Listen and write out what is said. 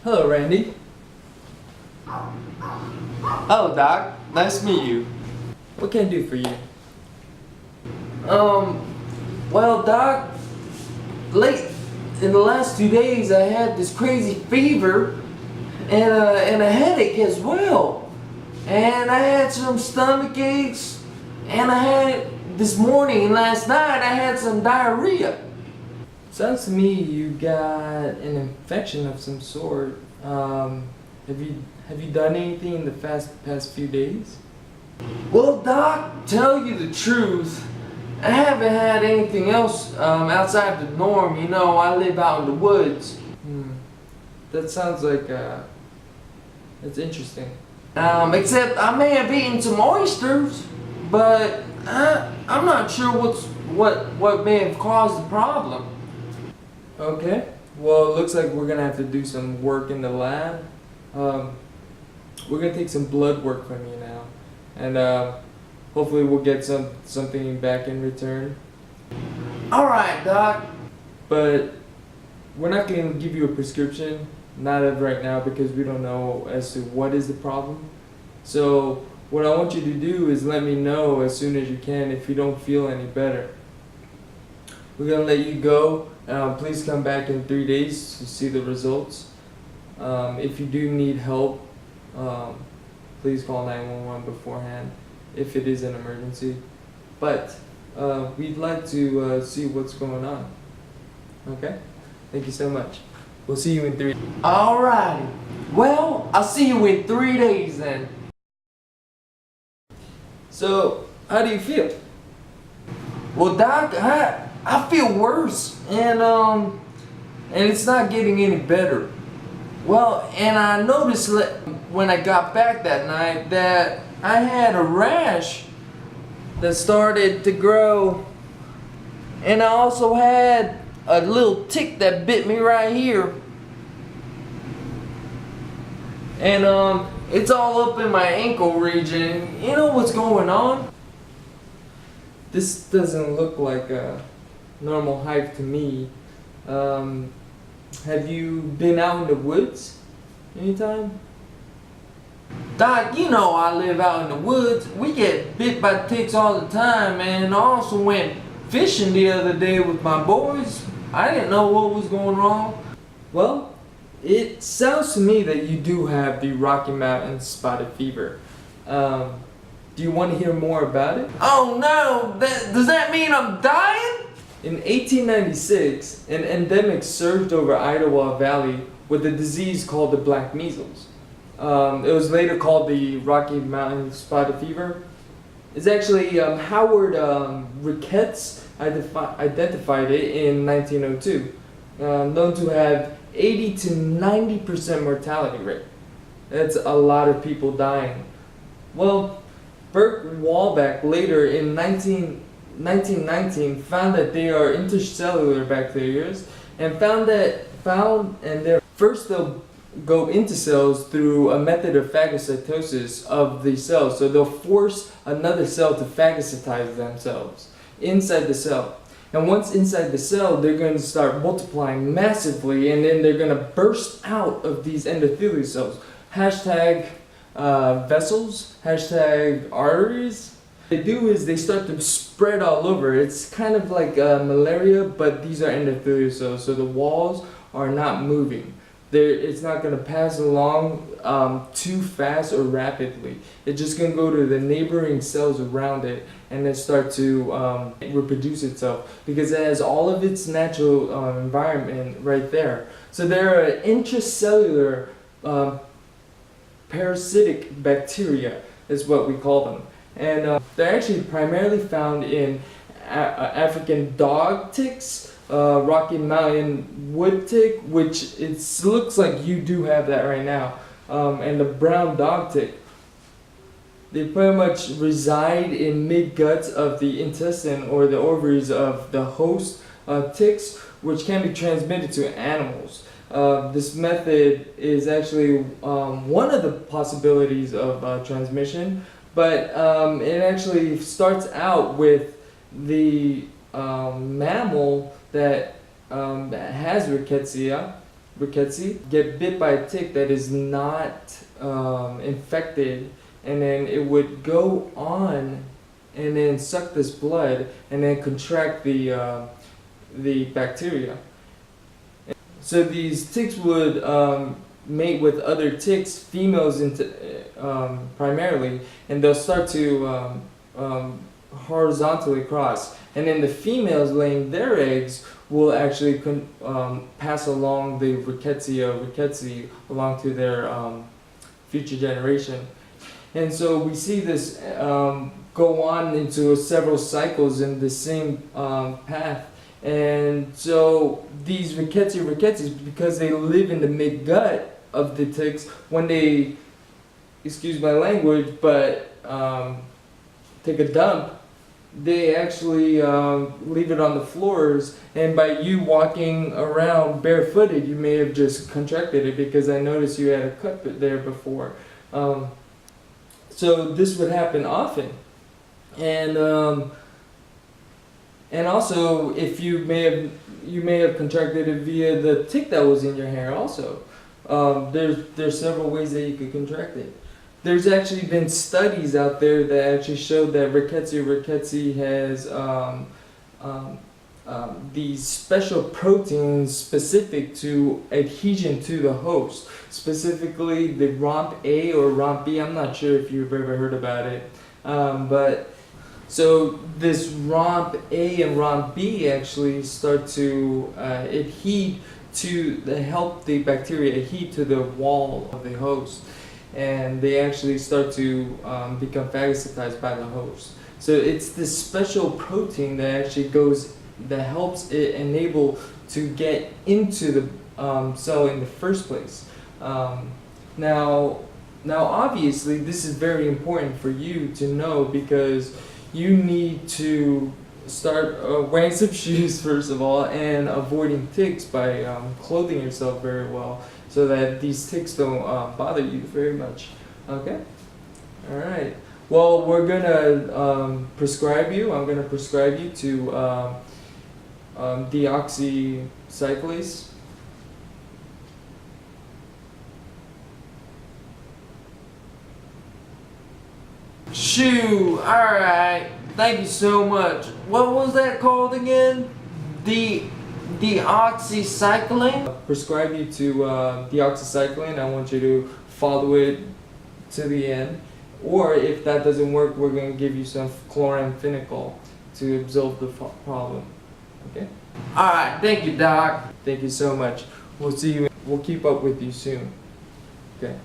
Hello, Randy. Hello, Doc. Nice to meet you. What can I do for you? Well, Doc, late in the last 2 days, I had this crazy fever and a headache as well. And I had some stomach aches, and I had this morning and last night I had some diarrhea. Sounds to me you got an infection of some sort. Have you done anything in the past few days? Well, Doc, tell you the truth, I haven't had anything else outside the norm. You know, I live out in the woods. That sounds like that's interesting. Except I may have eaten some oysters, but I'm not sure what may have caused the problem. Okay. Well, it looks like we're gonna have to do some work in the lab. We're gonna take some blood work from you now, and hopefully we'll get something back in return. All right, Doc. But we're not gonna give you a prescription, not of right now, because we don't know as to what is the problem. So what I want you to do is let me know as soon as you can if you don't feel any better. We're gonna let you go. Please come back in 3 days to see the results. If you do need help, please call 911 beforehand if it is an emergency. But we'd like to see what's going on. Okay? Thank you so much. We'll see you in 3 days. All right. Well, I'll see you in 3 days then. So, how do you feel? Well, Doc, I feel worse, and it's not getting any better. Well, and I noticed when I got back that night that I had a rash that started to grow, and I also had a little tick that bit me right here, and it's all up in my ankle region. You know what's going on? This doesn't look like a normal hive to me. Have you been out in the woods anytime? Doc, you know I live out in the woods. We get bit by ticks all the time, and I also went fishing the other day with my boys. I didn't know what was going wrong. Well, it sounds to me that you do have the Rocky Mountain spotted fever. Do you want to hear more about it? Oh no! Does that mean I'm dying? In 1896, an endemic surged over Idaho Valley with a disease called the black measles. It was later called the Rocky Mountain spotted fever. It's actually Howard Rickettsia identified it in 1902, known to have 80 to 90% mortality rate. That's a lot of people dying. Well, Bert Walbeck later in 1919 found that they are intercellular bacteria and first they'll go into cells through a method of phagocytosis of the cells. So they'll force another cell to phagocytize themselves inside the cell. And once inside the cell, they're going to start multiplying massively, and then they're going to burst out of these endothelial cells. Hashtag vessels, hashtag arteries. What they do is they start to spread all over. It's kind of like malaria, but these are endothelial cells, so the walls are not moving. It's not going to pass along too fast or rapidly. It's just going to go to the neighboring cells around it and then start to reproduce itself, because it has all of its natural environment right there. So there are intracellular parasitic bacteria is what we call them. And they're actually primarily found in African dog ticks, Rocky Mountain wood tick, which looks like you do have that right now, and the brown dog tick. They pretty much reside in mid-guts of the intestine or the ovaries of the host ticks, which can be transmitted to animals. This method is actually one of the possibilities of transmission, but it actually starts out with the mammal that has Rickettsia, Rickettsia get bit by a tick that is not infected, and then it would go on and then suck this blood and then contract the bacteria. So these ticks would mate with other ticks, females primarily, and they'll start to horizontally cross. And then the females laying their eggs will actually pass along the rickettsii along to their future generation. And so we see this go on into several cycles in the same path. And so these rickettsias, because they live in the mid-gut of the ticks, when they, excuse my language, but take a dump, they actually leave it on the floors, and by you walking around barefooted, you may have just contracted it, because I noticed you had a cut there before. So this would happen often. And also, if you may have contracted it via the tick that was in your hair also. There's several ways that you could contract it. There's actually been studies out there that actually showed that Rickettsia has these special proteins specific to adhesion to the host. Specifically the ROMP-A or ROMP-B. I'm not sure if you've ever heard about it. So this ROMP-A and ROMP-B actually start to adhere to help the bacteria adhere to the wall of the host, and they actually start to become phagocytized by the host. So it's this special protein that actually that helps it enable to get into the cell in the first place. Now obviously this is very important for you to know, because you need to start wearing some shoes first of all, and avoiding ticks by clothing yourself very well, so that these ticks don't bother you very much. Okay? Alright. Well, we're gonna prescribe you. I'm gonna prescribe you to deoxycyclase. Shoo! Alright. Thank you so much. What was that called again? Deoxycycline? Prescribe you to deoxycycline. I want you to follow it to the end. Or if that doesn't work, we're going to give you some chloramphenicol to absolve the problem. Okay? Alright, thank you, Doc. Thank you so much. We'll see you. We'll keep up with you soon. Okay?